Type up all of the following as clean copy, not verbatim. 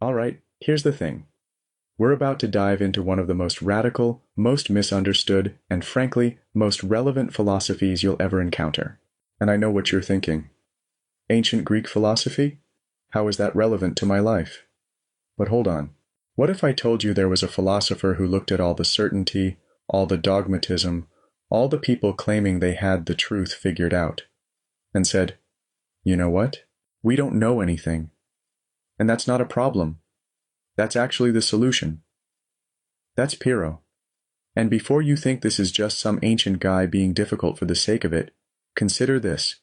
Alright, here's the thing. We're about to dive into one of the most radical, most misunderstood, and frankly, most relevant philosophies you'll ever encounter. And I know what you're thinking. Ancient Greek philosophy? How is that relevant to my life? But hold on. What if I told you there was a philosopher who looked at all the certainty, all the dogmatism, all the people claiming they had the truth figured out, and said, you know what? We don't know anything. And that's not a problem. That's actually the solution. That's Pyrrho. And before you think this is just some ancient guy being difficult for the sake of it, consider this.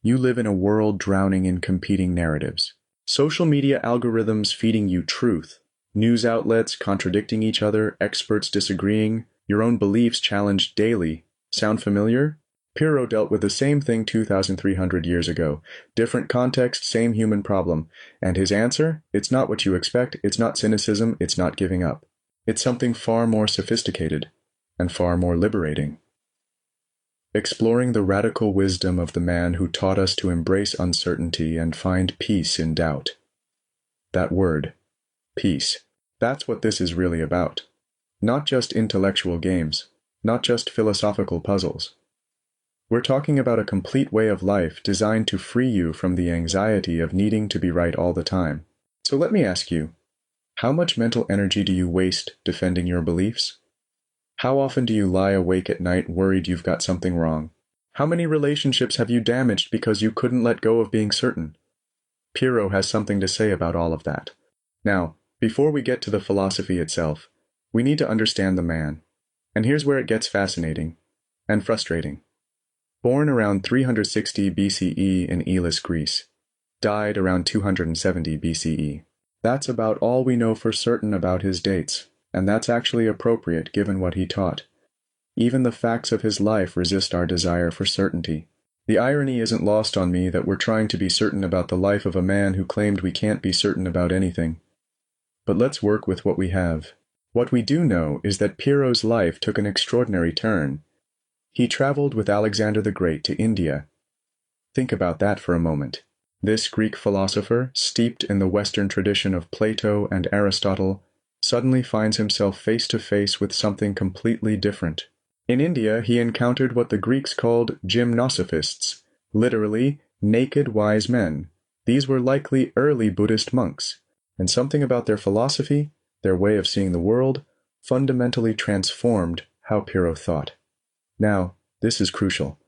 You live in a world drowning in competing narratives. Social media algorithms feeding you truth, news outlets contradicting each other, experts disagreeing, your own beliefs challenged daily. Sound familiar? Pyrrho dealt with the same thing 2,300 years ago. Different context, same human problem. And his answer? It's not what you expect, it's not cynicism, it's not giving up. It's something far more sophisticated and far more liberating. Exploring the radical wisdom of the man who taught us to embrace uncertainty and find peace in doubt. That word, peace. That's what this is really about. Not just intellectual games, not just philosophical puzzles. We're talking about a complete way of life designed to free you from the anxiety of needing to be right all the time. So let me ask you, how much mental energy do you waste defending your beliefs? How often do you lie awake at night worried you've got something wrong? How many relationships have you damaged because you couldn't let go of being certain? Pyrrho has something to say about all of that. Now, before we get to the philosophy itself, we need to understand the man. And here's where it gets fascinating and frustrating. Born around 360 BCE in Elis, Greece, died around 270 BCE. That's about all we know for certain about his dates, and that's actually appropriate given what he taught. Even the facts of his life resist our desire for certainty. The irony isn't lost on me that we're trying to be certain about the life of a man who claimed we can't be certain about anything. But let's work with what we have. What we do know is that Pyrrho's life took an extraordinary turn. He traveled with Alexander the Great to India. Think about that for a moment. This Greek philosopher, steeped in the Western tradition of Plato and Aristotle, suddenly finds himself face to face with something completely different. In India, he encountered what the Greeks called gymnosophists, literally naked wise men. These were likely early Buddhist monks, and something about their philosophy, their way of seeing the world, fundamentally transformed how Pyrrho thought. Now, this is crucial.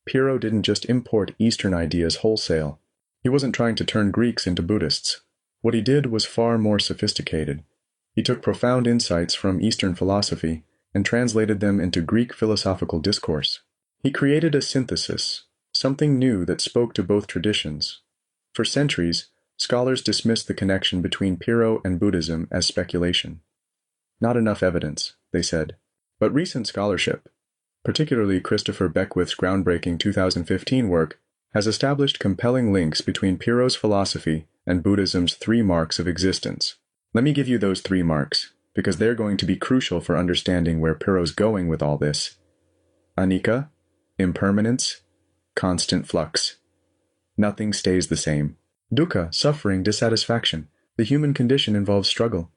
Pyrrho didn't just import Eastern ideas wholesale. He wasn't trying to turn Greeks into Buddhists. What he did was far more sophisticated. He took profound insights from Eastern philosophy and translated them into Greek philosophical discourse. He created a synthesis, something new that spoke to both traditions. For centuries, scholars dismissed the connection between Pyrrho and Buddhism as speculation. Not enough evidence, they said. But recent scholarship, particularly Christopher Beckwith's groundbreaking 2015 work, has established compelling links between Pyrrho's philosophy and Buddhism's 3 marks of existence. Let me give you those 3 marks, because they're going to be crucial for understanding where Pyrrho's going with all this. Anicca, impermanence, constant flux. Nothing stays the same. Dukkha, suffering, dissatisfaction. The human condition involves struggle.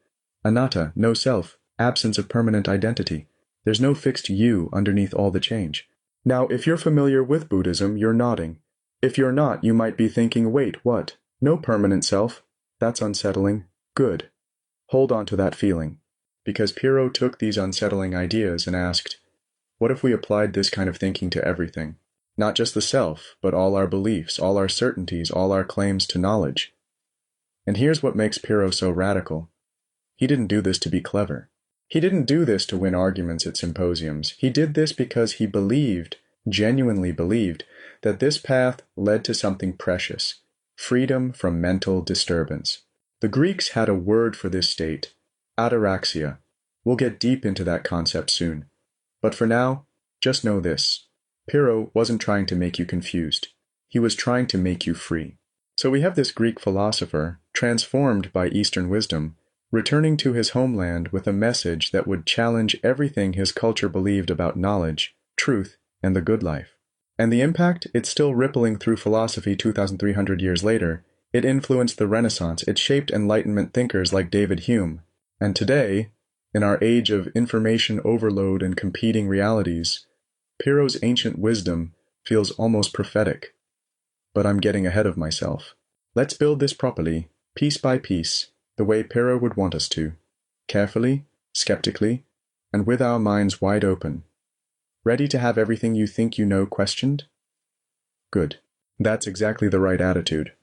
Anatta, no self, absence of permanent identity. There's no fixed you underneath all the change. Now, if you're familiar with Buddhism, you're nodding. If you're not, you might be thinking, wait, what? No permanent self? That's unsettling. Good. Hold on to that feeling. Because Pyrrho took these unsettling ideas and asked, what if we applied this kind of thinking to everything? Not just the self, but all our beliefs, all our certainties, all our claims to knowledge. And here's what makes Pyrrho so radical. He didn't do this to be clever. He didn't do this to win arguments at symposiums. He did this because he believed, genuinely believed, that this path led to something precious, freedom from mental disturbance. The Greeks had a word for this state, ataraxia. We'll get deep into that concept soon. But for now, just know this. Pyrrho wasn't trying to make you confused. He was trying to make you free. So we have this Greek philosopher, transformed by Eastern wisdom, returning to his homeland with a message that would challenge everything his culture believed about knowledge, truth, and the good life. And the impact? It's still rippling through philosophy 2,300 years later, It influenced the Renaissance. It shaped Enlightenment thinkers like David Hume. And today, in our age of information overload and competing realities, Pyrrho's ancient wisdom feels almost prophetic. But I'm getting ahead of myself. Let's build this properly, piece by piece, the way Pyrrho would want us to. Carefully, skeptically, and with our minds wide open. Ready to have everything you think you know questioned? Good. That's exactly the right attitude.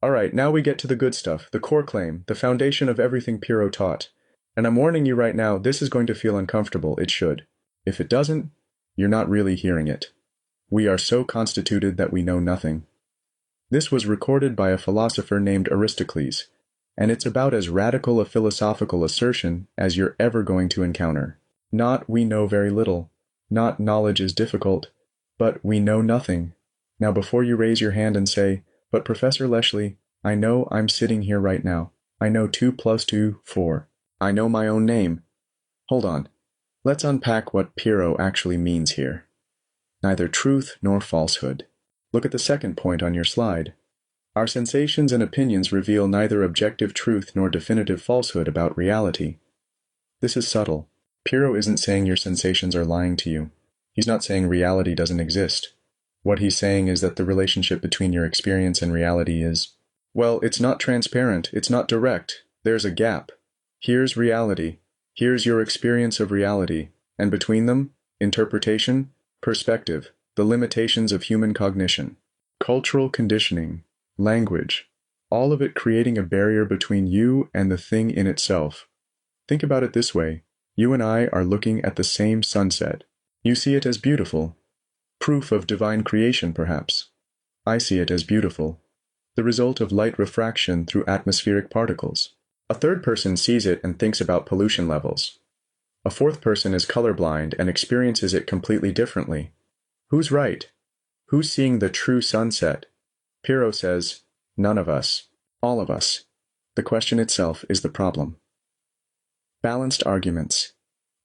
All right, now we get to the good stuff, the core claim, the foundation of everything Pyrrho taught. And I'm warning you right now, this is going to feel uncomfortable. It should. If it doesn't, you're not really hearing it. We are so constituted that we know nothing. This was recorded by a philosopher named Aristocles, and it's about as radical a philosophical assertion as you're ever going to encounter. Not we know very little, not knowledge is difficult, but we know nothing. Now before you raise your hand and say, "But Professor Leshley, I know I'm sitting here right now. I know 2 + 2, 4. I know my own name." Hold on. Let's unpack what Pyrrho actually means here. Neither truth nor falsehood. Look at the second point on your slide. Our sensations and opinions reveal neither objective truth nor definitive falsehood about reality. This is subtle. Pyrrho isn't saying your sensations are lying to you. He's not saying reality doesn't exist. What he's saying is that the relationship between your experience and reality is, well, it's not transparent, it's not direct, there's a gap. Here's reality, here's your experience of reality, and between them, interpretation, perspective, the limitations of human cognition, cultural conditioning, language, all of it creating a barrier between you and the thing in itself. Think about it this way. You and I are looking at the same sunset. You see it as beautiful. Proof of divine creation, perhaps. I see it as beautiful. The result of light refraction through atmospheric particles. A third person sees it and thinks about pollution levels. A fourth person is colorblind and experiences it completely differently. Who's right? Who's seeing the true sunset? Pyrrho says, none of us. All of us. The question itself is the problem. Balanced arguments.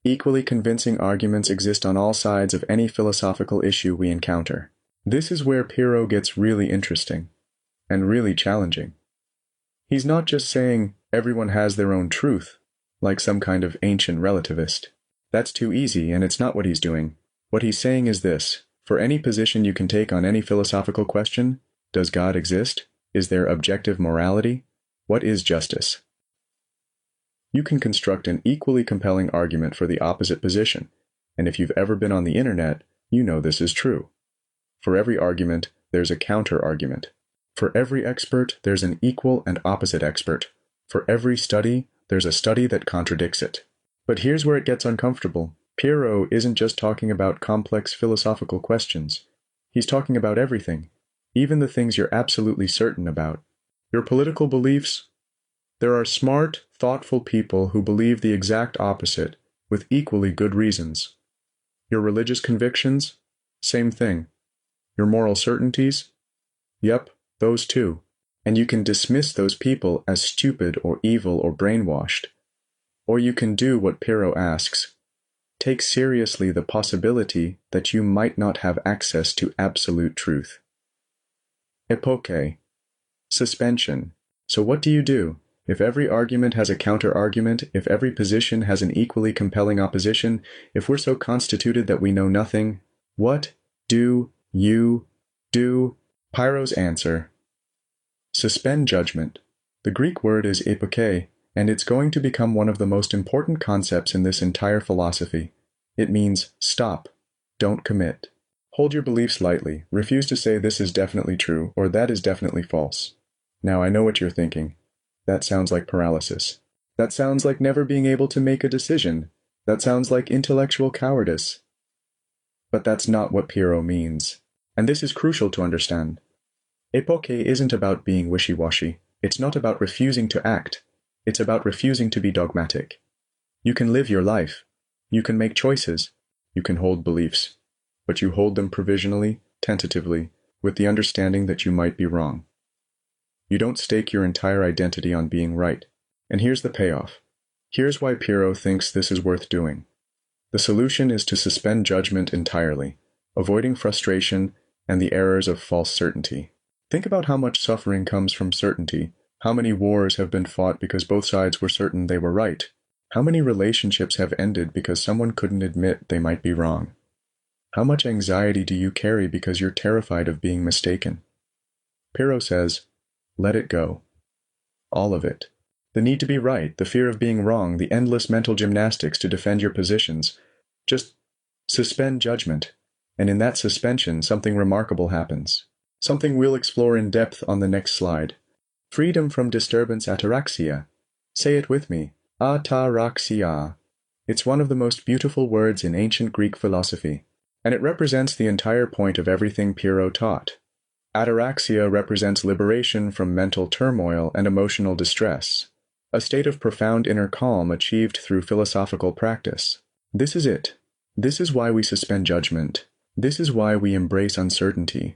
Equally convincing arguments exist on all sides of any philosophical issue we encounter. This is where Pyrrho gets really interesting, and really challenging. He's not just saying everyone has their own truth, like some kind of ancient relativist. That's too easy, and it's not what he's doing. What he's saying is this: for any position you can take on any philosophical question, does God exist? Is there objective morality? What is justice? You can construct an equally compelling argument for the opposite position, and if you've ever been on the internet, you know this is true. For every argument, there's a counter-argument. For every expert, there's an equal and opposite expert. For every study, there's a study that contradicts it. But here's where it gets uncomfortable. Pyrrho isn't just talking about complex philosophical questions. He's talking about everything, even the things you're absolutely certain about. Your political beliefs? There are smart, thoughtful people who believe the exact opposite, with equally good reasons. Your religious convictions? Same thing. Your moral certainties? Yep, those too. And you can dismiss those people as stupid or evil or brainwashed. Or you can do what Pyrrho asks. Take seriously the possibility that you might not have access to absolute truth. Epoché. Suspension. So what do you do? If every argument has a counter-argument, if every position has an equally compelling opposition, if we're so constituted that we know nothing, what do you do? Pyrrho's answer: suspend judgment. The Greek word is epoché, and it's going to become one of the most important concepts in this entire philosophy. It means stop, don't commit. Hold your beliefs lightly, refuse to say this is definitely true or that is definitely false. Now I know what you're thinking. That sounds like paralysis. That sounds like never being able to make a decision. That sounds like intellectual cowardice. But that's not what Pyrrho means. And this is crucial to understand. Epoché isn't about being wishy-washy. It's not about refusing to act. It's about refusing to be dogmatic. You can live your life. You can make choices. You can hold beliefs. But you hold them provisionally, tentatively, with the understanding that you might be wrong. You don't stake your entire identity on being right. And here's the payoff. Here's why Pyrrho thinks this is worth doing. The solution is to suspend judgment entirely, avoiding frustration and the errors of false certainty. Think about how much suffering comes from certainty. How many wars have been fought because both sides were certain they were right? How many relationships have ended because someone couldn't admit they might be wrong? How much anxiety do you carry because you're terrified of being mistaken? Pyrrho says, let it go. All of it. The need to be right, the fear of being wrong, the endless mental gymnastics to defend your positions. Just suspend judgment. And in that suspension, something remarkable happens. Something we'll explore in depth on the next slide. Freedom from disturbance ataraxia. Say it with me. Ataraxia. It's one of the most beautiful words in ancient Greek philosophy, and it represents the entire point of everything Pyrrho taught. Ataraxia represents liberation from mental turmoil and emotional distress, a state of profound inner calm achieved through philosophical practice. This is it. This is why we suspend judgment. This is why we embrace uncertainty.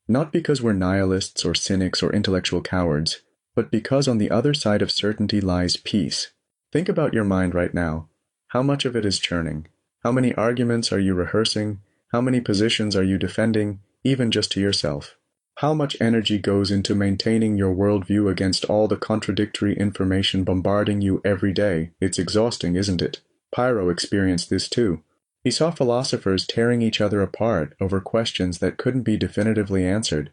Not because we're nihilists or cynics or intellectual cowards, but because on the other side of certainty lies peace. Think about your mind right now. How much of it is churning? How many arguments are you rehearsing? How many positions are you defending, even just to yourself? How much energy goes into maintaining your worldview against all the contradictory information bombarding you every day? It's exhausting, isn't it? Pyrrho experienced this too. He saw philosophers tearing each other apart over questions that couldn't be definitively answered.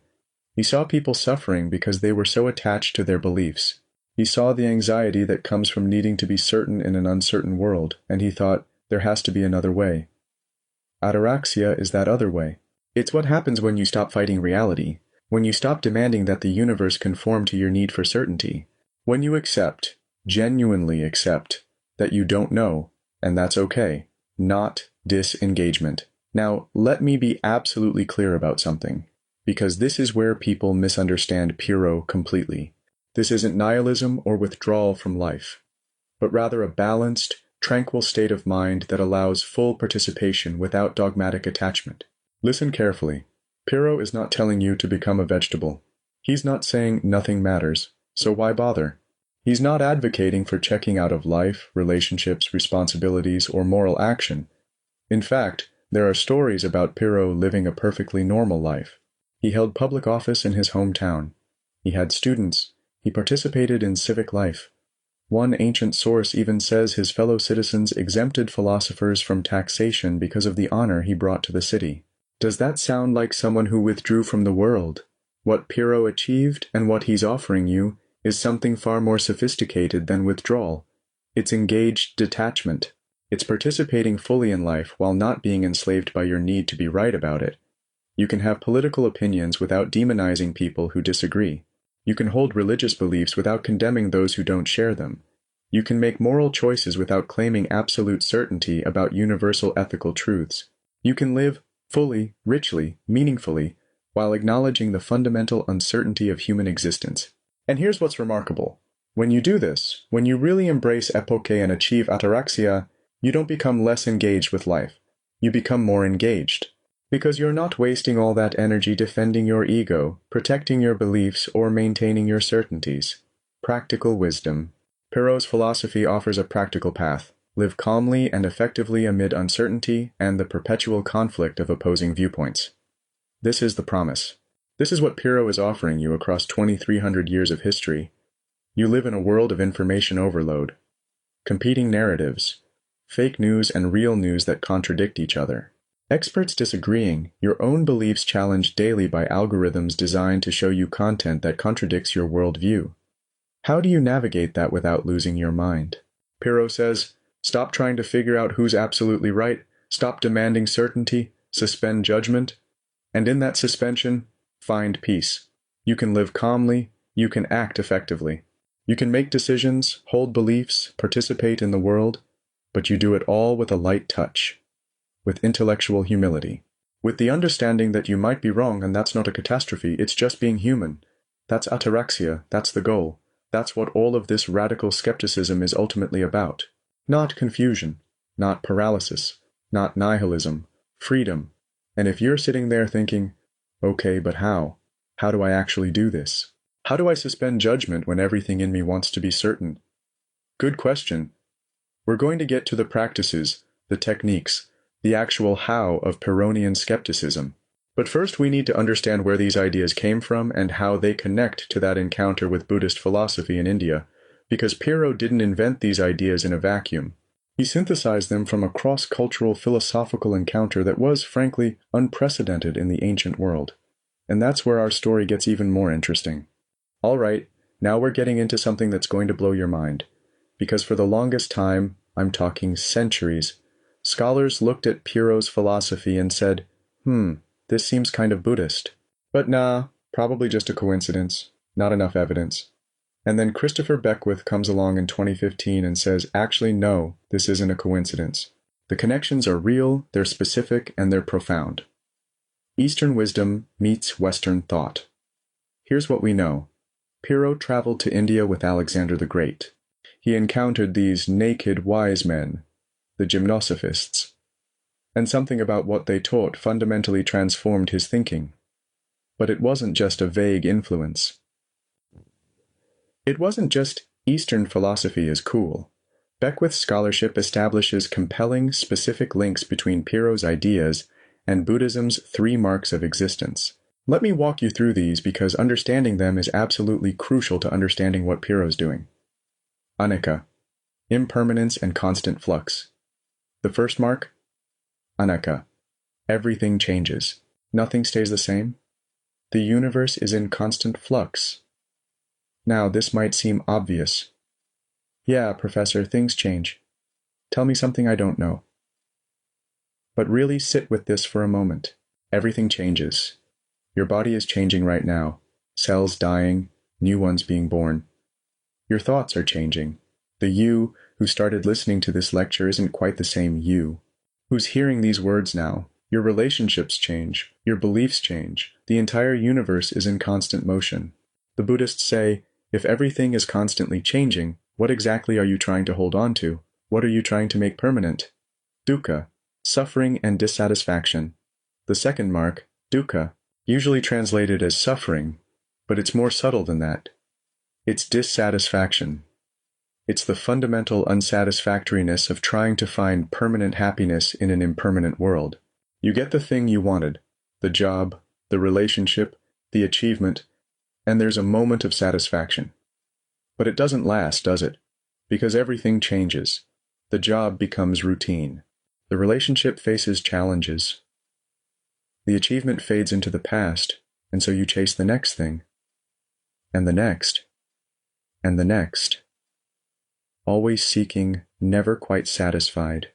He saw people suffering because they were so attached to their beliefs. He saw the anxiety that comes from needing to be certain in an uncertain world, and he thought, there has to be another way. Ataraxia is that other way. It's what happens when you stop fighting reality, when you stop demanding that the universe conform to your need for certainty, when you accept, genuinely accept, that you don't know, and that's okay, not disengagement. Now, let me be absolutely clear about something, because this is where people misunderstand Pyrrho completely. This isn't nihilism or withdrawal from life, but rather a balanced, tranquil state of mind that allows full participation without dogmatic attachment. Listen carefully. Pyrrho is not telling you to become a vegetable. He's not saying nothing matters, so why bother? He's not advocating for checking out of life, relationships, responsibilities, or moral action. In fact, there are stories about Pyrrho living a perfectly normal life. He held public office in his hometown. He had students. He participated in civic life. One ancient source even says his fellow citizens exempted philosophers from taxation because of the honor he brought to the city. Does that sound like someone who withdrew from the world? What Pyrrho achieved and what he's offering you is something far more sophisticated than withdrawal. It's engaged detachment. It's participating fully in life while not being enslaved by your need to be right about it. You can have political opinions without demonizing people who disagree. You can hold religious beliefs without condemning those who don't share them. You can make moral choices without claiming absolute certainty about universal ethical truths. You can live fully, richly, meaningfully, while acknowledging the fundamental uncertainty of human existence. And here's what's remarkable. When you do this, when you really embrace epoché and achieve ataraxia, you don't become less engaged with life. You become more engaged. Because you're not wasting all that energy defending your ego, protecting your beliefs, or maintaining your certainties. Practical wisdom. Pyrrho's philosophy offers a practical path. Live calmly and effectively amid uncertainty and the perpetual conflict of opposing viewpoints. This is the promise. This is what Pyrrho is offering you across 2,300 years of history. You live in a world of information overload. Competing narratives. Fake news and real news that contradict each other. Experts disagreeing, your own beliefs challenged daily by algorithms designed to show you content that contradicts your worldview. How do you navigate that without losing your mind? Pyrrho says, stop trying to figure out who's absolutely right, stop demanding certainty, suspend judgment, and in that suspension, find peace. You can live calmly, you can act effectively. You can make decisions, hold beliefs, participate in the world, but you do it all with a light touch. With intellectual humility, with the understanding that you might be wrong and that's not a catastrophe, it's just being human. That's ataraxia, that's the goal. That's what all of this radical skepticism is ultimately about. Not confusion, not paralysis, not nihilism, freedom. And if you're sitting there thinking, okay, but how? How do I actually do this? How do I suspend judgment when everything in me wants to be certain? Good question. We're going to get to the practices, the techniques, the actual how of Pyrrhonian skepticism. But first we need to understand where these ideas came from and how they connect to that encounter with Buddhist philosophy in India, because Pyrrho didn't invent these ideas in a vacuum. He synthesized them from a cross-cultural philosophical encounter that was, frankly, unprecedented in the ancient world. And that's where our story gets even more interesting. All right, now we're getting into something that's going to blow your mind. Because for the longest time, I'm talking centuries, scholars looked at Pyrrho's philosophy and said, this seems kind of Buddhist. But nah, probably just a coincidence, not enough evidence. And then Christopher Beckwith comes along in 2015 and says, actually no, this isn't a coincidence. The connections are real, they're specific, and they're profound. Eastern wisdom meets Western thought. Here's what we know. Pyrrho traveled to India with Alexander the Great. He encountered these naked wise men, the gymnosophists, and something about what they taught fundamentally transformed his thinking. But it wasn't just a vague influence. It wasn't just Eastern philosophy is cool. Beckwith's scholarship establishes compelling, specific links between Pyrrho's ideas and Buddhism's 3 marks of existence. Let me walk you through these because understanding them is absolutely crucial to understanding what Pyrrho's doing. Anicca, impermanence and constant flux. The first mark? Anatta, everything changes. Nothing stays the same. The universe is in constant flux. Now, this might seem obvious. Yeah, Professor, things change. Tell me something I don't know. But really sit with this for a moment. Everything changes. Your body is changing right now. Cells dying, new ones being born. Your thoughts are changing. The you who started listening to this lecture isn't quite the same you who's hearing these words now. Your relationships change. Your beliefs change. The entire universe is in constant motion. The Buddhists say, if everything is constantly changing, what exactly are you trying to hold on to? What are you trying to make permanent? Dukkha, suffering and dissatisfaction. The second mark, dukkha, usually translated as suffering, but it's more subtle than that. It's dissatisfaction. It's the fundamental unsatisfactoriness of trying to find permanent happiness in an impermanent world. You get the thing you wanted, the job, the relationship, the achievement, and there's a moment of satisfaction. But it doesn't last, does it? Because everything changes. The job becomes routine. The relationship faces challenges. The achievement fades into the past, and so you chase the next thing, and the next, and the next. Always seeking, never quite satisfied.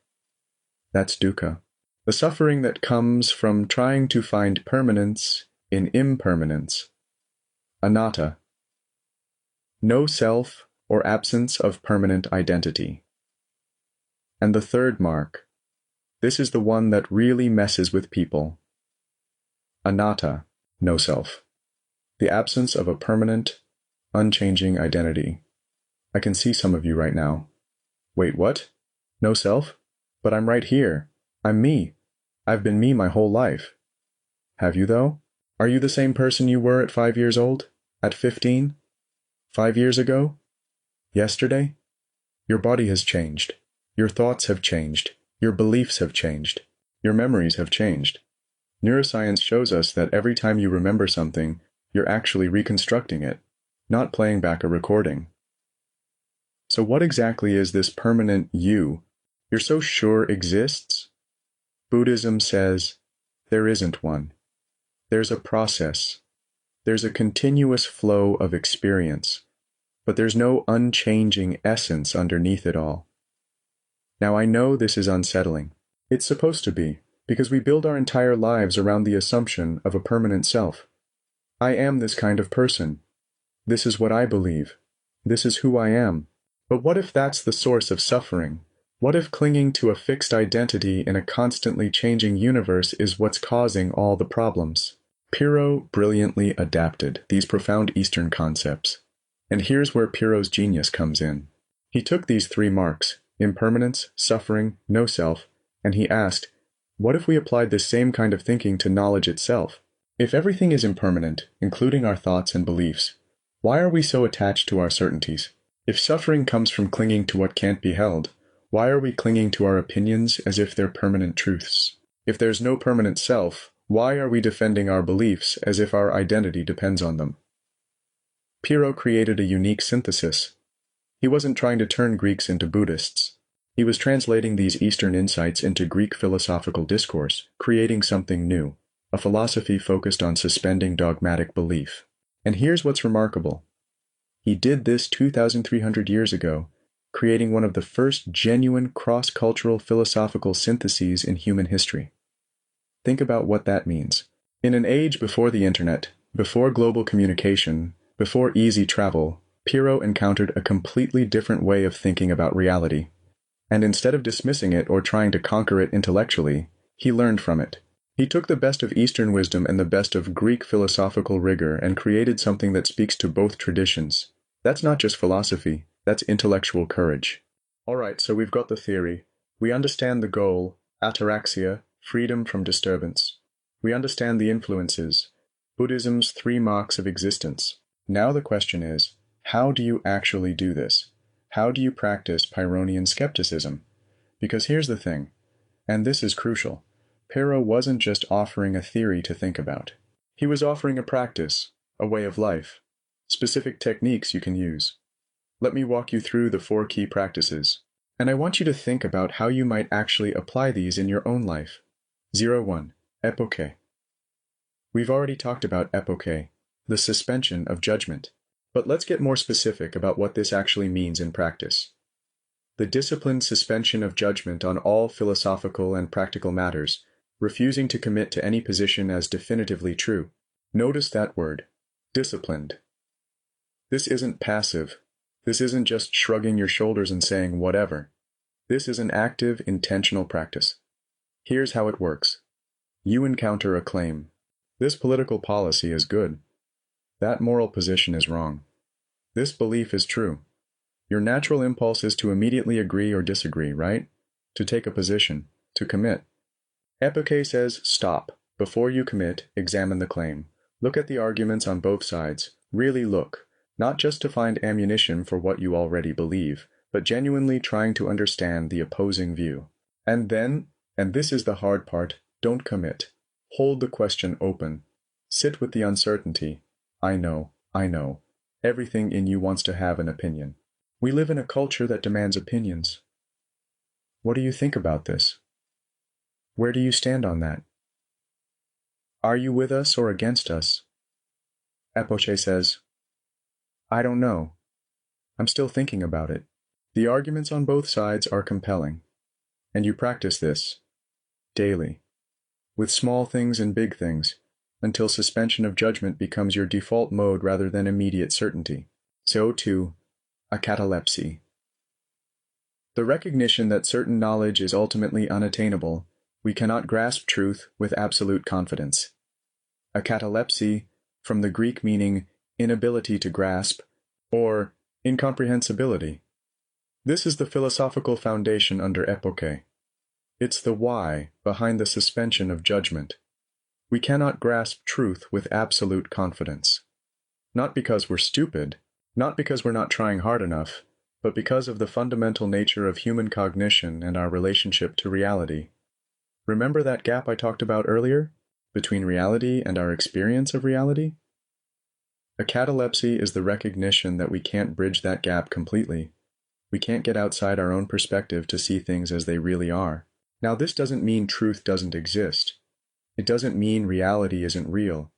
That's dukkha. The suffering that comes from trying to find permanence in impermanence. Anatta. No self or absence of permanent identity. And the third mark. This is the one that really messes with people. Anatta, no self. The absence of a permanent, unchanging identity. I can see some of you right now. Wait, what? No self? But I'm right here. I'm me. I've been me my whole life. Have you, though? Are you the same person you were at 5 years old? At 15? 5 years ago? Yesterday? Your body has changed. Your thoughts have changed. Your beliefs have changed. Your memories have changed. Neuroscience shows us that every time you remember something, you're actually reconstructing it, not playing back a recording. So what exactly is this permanent you you're so sure exists? Buddhism says there isn't one. There's a process. There's a continuous flow of experience, but there's no unchanging essence underneath it all. Now I know this is unsettling. It's supposed to be, because we build our entire lives around the assumption of a permanent self. I am this kind of person. This is what I believe. This is who I am. But what if that's the source of suffering? What if clinging to a fixed identity in a constantly changing universe is what's causing all the problems? Pyrrho brilliantly adapted these profound Eastern concepts. And here's where Pyrrho's genius comes in. He took these 3 marks, impermanence, suffering, no self, and he asked, what if we applied this same kind of thinking to knowledge itself? If everything is impermanent, including our thoughts and beliefs, why are we so attached to our certainties? If suffering comes from clinging to what can't be held, why are we clinging to our opinions as if they're permanent truths? If there's no permanent self, Why are we defending our beliefs as if our identity depends on them? Pyrrho created a unique synthesis. He wasn't trying to turn Greeks into Buddhists. He was translating these Eastern insights into Greek philosophical discourse, creating something new, a philosophy focused on suspending dogmatic belief. And here's what's remarkable. He did this 2,300 years ago, creating one of the first genuine cross-cultural philosophical syntheses in human history. Think about what that means. In an age before the internet, before global communication, before easy travel, Pyrrho encountered a completely different way of thinking about reality. And instead of dismissing it or trying to conquer it intellectually, he learned from it. He took the best of Eastern wisdom and the best of Greek philosophical rigor and created something that speaks to both traditions. That's not just philosophy, that's intellectual courage. Alright, so we've got the theory. We understand the goal, ataraxia, freedom from disturbance. We understand the influences, Buddhism's 3 marks of existence. Now the question is, how do you actually do this? How do you practice Pyrrhonian skepticism? Because here's the thing, and this is crucial. Pyrrho wasn't just offering a theory to think about. He was offering a practice, a way of life, specific techniques you can use. Let me walk you through the 4 key practices, and I want you to think about how you might actually apply these in your own life. 1. Epoché. We've already talked about epoché, the suspension of judgment. But let's get more specific about what this actually means in practice. The disciplined suspension of judgment on all philosophical and practical matters, refusing to commit to any position as definitively true. Notice that word, disciplined. This isn't passive. This isn't just shrugging your shoulders and saying whatever. This is an active, intentional practice. Here's how it works. You encounter a claim. This political policy is good. That moral position is wrong. This belief is true. Your natural impulse is to immediately agree or disagree, right? To take a position, to commit. Epoché says stop. Before you commit, examine the claim. Look at the arguments on both sides. Really look. Not just to find ammunition for what you already believe, but genuinely trying to understand the opposing view. And then, and this is the hard part, don't commit. Hold the question open. Sit with the uncertainty. I know. Everything in you wants to have an opinion. We live in a culture that demands opinions. What do you think about this? Where do you stand on that? Are you with us or against us? Epoché says, I don't know. I'm still thinking about it. The arguments on both sides are compelling, and you practice this daily, with small things and big things, until suspension of judgment becomes your default mode rather than immediate certainty. So too, acatalepsy. The recognition that certain knowledge is ultimately unattainable, we cannot grasp truth with absolute confidence. Acatalepsy, from the Greek meaning inability to grasp, or incomprehensibility. This is the philosophical foundation under epoché. It's the why behind the suspension of judgment. We cannot grasp truth with absolute confidence. Not because we're stupid, not because we're not trying hard enough, but because of the fundamental nature of human cognition and our relationship to reality. Remember that gap I talked about earlier, between reality and our experience of reality? Acatalepsy is the recognition that we can't bridge that gap completely. We can't get outside our own perspective to see things as they really are. Now, this doesn't mean truth doesn't exist. It doesn't mean reality isn't real.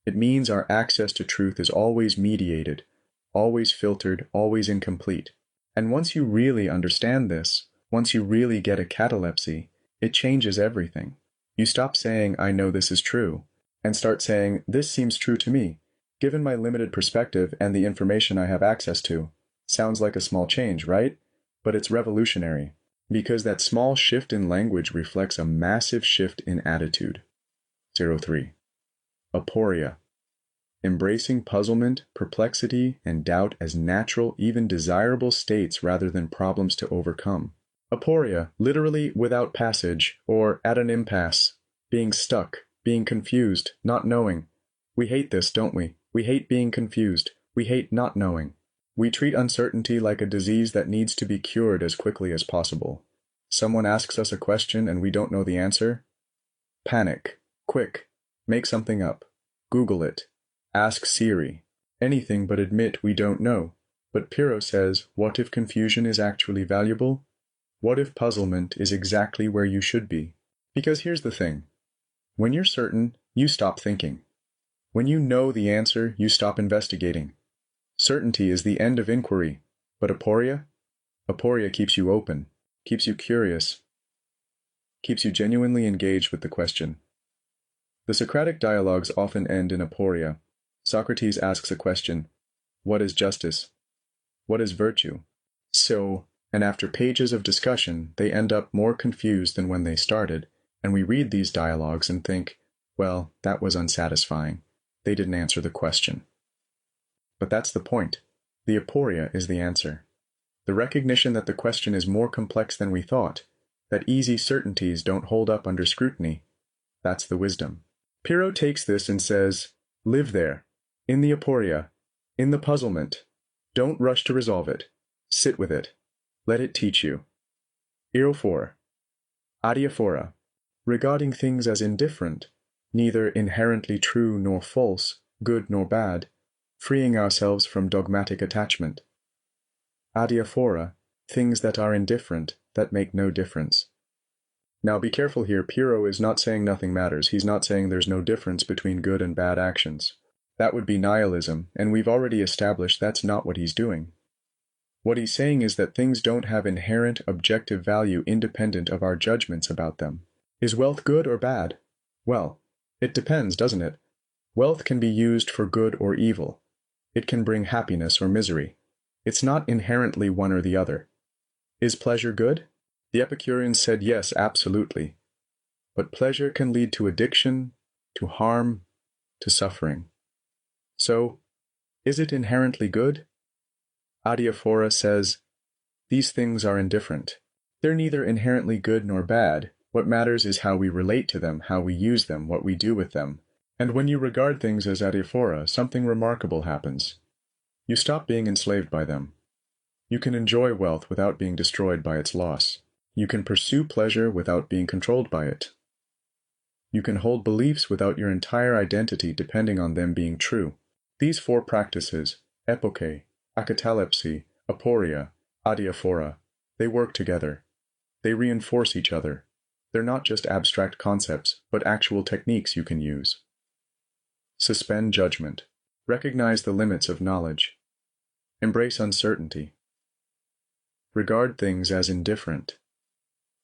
It means our access to truth is always mediated, always filtered, always incomplete. And once you really understand this, once you really get acatalepsy, it changes everything. You stop saying, I know this is true, and start saying, this seems true to me, given my limited perspective and the information I have access to. Sounds like a small change, right? But it's revolutionary, because that small shift in language reflects a massive shift in attitude. 03. Aporia. Embracing puzzlement, perplexity, and doubt as natural, even desirable states rather than problems to overcome. Aporia, literally without passage, or at an impasse, being stuck, being confused, not knowing. We hate this, don't we? We hate being confused. We hate not knowing. We treat uncertainty like a disease that needs to be cured as quickly as possible. Someone asks us a question and we don't know the answer. Panic. Quick, make something up. Google it. Ask Siri. Anything but admit we don't know. But Pyrrho says, what if confusion is actually valuable? What if puzzlement is exactly where you should be? Because here's the thing. When you're certain, you stop thinking. When you know the answer, you stop investigating. Certainty is the end of inquiry. But aporia? Aporia keeps you open, keeps you curious, keeps you genuinely engaged with the question. The Socratic dialogues often end in aporia. Socrates asks a question. What is justice? What is virtue? And after pages of discussion, they end up more confused than when they started, and we read these dialogues and think, well, that was unsatisfying. They didn't answer the question. But that's the point. The aporia is the answer. The recognition that the question is more complex than we thought, that easy certainties don't hold up under scrutiny. That's the wisdom. Pyrrho takes this and says, live there, in the aporia, in the puzzlement. Don't rush to resolve it. Sit with it. Let it teach you. Erophora. Adiaphora. Regarding things as indifferent, neither inherently true nor false, good nor bad, freeing ourselves from dogmatic attachment. Adiaphora. Things that are indifferent, that make no difference. Now be careful here, Pyrrho is not saying nothing matters. He's not saying there's no difference between good and bad actions. That would be nihilism, and we've already established that's not what he's doing. What he's saying is that things don't have inherent objective value independent of our judgments about them. Is wealth good or bad? Well, it depends, doesn't it? Wealth can be used for good or evil. It can bring happiness or misery. It's not inherently one or the other. Is pleasure good? The Epicureans said yes, absolutely. But pleasure can lead to addiction, to harm, to suffering. So, is it inherently good? Adiaphora says, these things are indifferent. They're neither inherently good nor bad. What matters is how we relate to them, how we use them, what we do with them. And when you regard things as adiaphora, something remarkable happens. You stop being enslaved by them. You can enjoy wealth without being destroyed by its loss. You can pursue pleasure without being controlled by it. You can hold beliefs without your entire identity depending on them being true. These four practices, epoché, acatalepsy, aporia, adiaphora, they work together. They reinforce each other. They're not just abstract concepts, but actual techniques you can use. Suspend judgment. Recognize the limits of knowledge. Embrace uncertainty. Regard things as indifferent.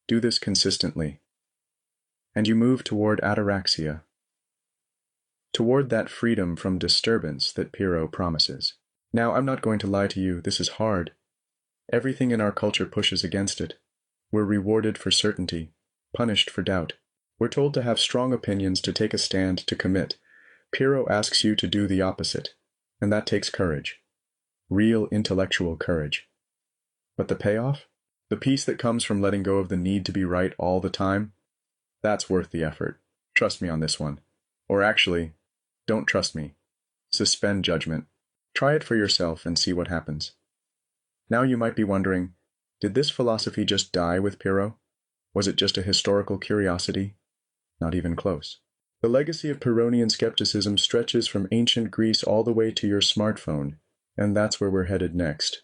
Do this consistently. And you move toward ataraxia. Toward that freedom from disturbance that Pyrrho promises. Now, I'm not going to lie to you, this is hard. Everything in our culture pushes against it. We're rewarded for certainty, punished for doubt. We're told to have strong opinions, to take a stand, to commit. Pyrrho asks you to do the opposite, and that takes courage. Real intellectual courage. But the payoff? The peace that comes from letting go of the need to be right all the time? That's worth the effort. Trust me on this one. Or actually, don't trust me. Suspend judgment. Try it for yourself and see what happens. Now you might be wondering, did this philosophy just die with Pyrrho? Was it just a historical curiosity? Not even close. The legacy of Pyrrhonian skepticism stretches from ancient Greece all the way to your smartphone, and that's where we're headed next.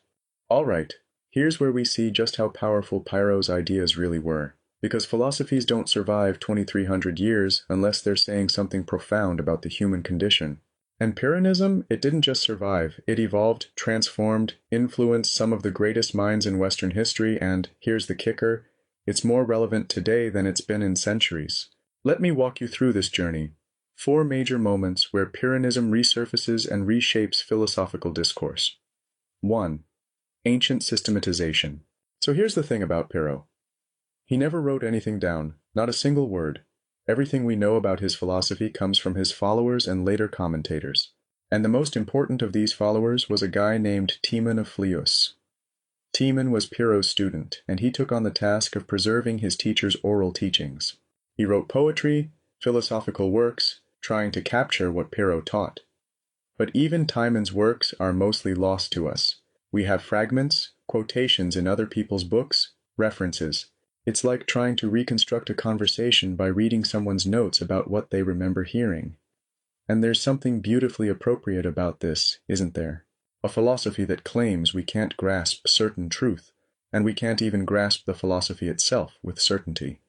All right, here's where we see just how powerful Pyrrho's ideas really were, because philosophies don't survive 2,300 years unless they're saying something profound about the human condition. And Pyrrhonism, it didn't just survive, it evolved, transformed, influenced some of the greatest minds in Western history, and here's the kicker, it's more relevant today than it's been in centuries. Let me walk you through this journey. 4 major moments where Pyrrhonism resurfaces and reshapes philosophical discourse. 1. Ancient systematization. So here's the thing about Pyrrho. He never wrote anything down, not a single word. Everything we know about his philosophy comes from his followers and later commentators. And the most important of these followers was a guy named Timon of Phlius. Timon was Pyrrho's student, and he took on the task of preserving his teacher's oral teachings. He wrote poetry, philosophical works, trying to capture what Pyrrho taught. But even Timon's works are mostly lost to us. We have fragments, quotations in other people's books, references, It's like trying to reconstruct a conversation by reading someone's notes about what they remember hearing. And there's something beautifully appropriate about this, isn't there? A philosophy that claims we can't grasp certain truth, and we can't even grasp the philosophy itself with certainty.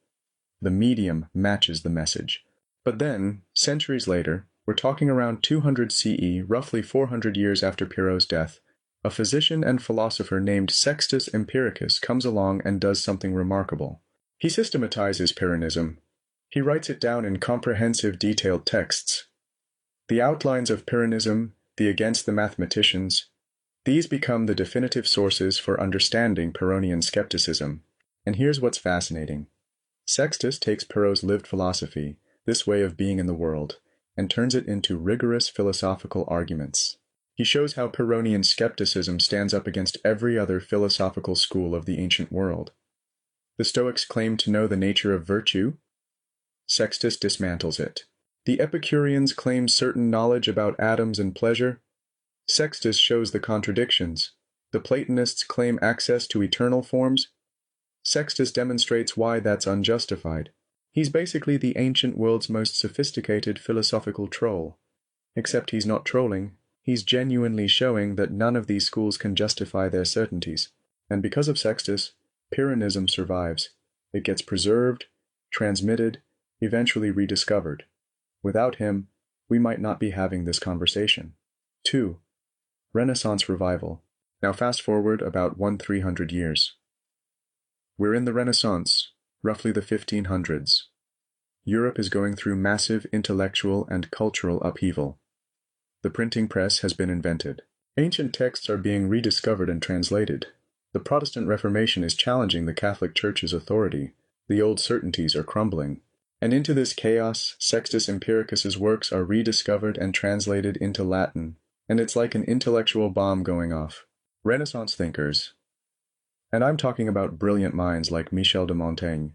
The medium matches the message. But then, centuries later, we're talking around 200 CE, roughly 400 years after Pyrrho's death, a physician and philosopher named Sextus Empiricus comes along and does something remarkable. He systematizes Pyrrhonism. He writes it down in comprehensive, detailed texts. The outlines of Pyrrhonism, the Against the Mathematicians, these become the definitive sources for understanding Pyrrhonian skepticism. And here's what's fascinating. Sextus takes Pyrrho's lived philosophy, this way of being in the world, and turns it into rigorous philosophical arguments. He shows how Pyrrhonian skepticism stands up against every other philosophical school of the ancient world. The Stoics claimed to know the nature of virtue. Sextus dismantles it. The Epicureans claimed certain knowledge about atoms and pleasure. Sextus shows the contradictions. The Platonists claim access to eternal forms. Sextus demonstrates why that's unjustified. He's basically the ancient world's most sophisticated philosophical troll. Except he's not trolling. He's genuinely showing that none of these schools can justify their certainties. And because of Sextus, Pyrrhonism survives. It gets preserved, transmitted, eventually rediscovered. Without him, we might not be having this conversation. 2. Renaissance revival. Now fast forward about 300 years. We're in the Renaissance, roughly the 1500s. Europe is going through massive intellectual and cultural upheaval. The printing press has been invented. Ancient texts are being rediscovered and translated. The Protestant Reformation is challenging the Catholic Church's authority. The old certainties are crumbling. And into this chaos, Sextus Empiricus's works are rediscovered and translated into Latin, and it's like an intellectual bomb going off. Renaissance thinkers, and I'm talking about brilliant minds like Michel de Montaigne,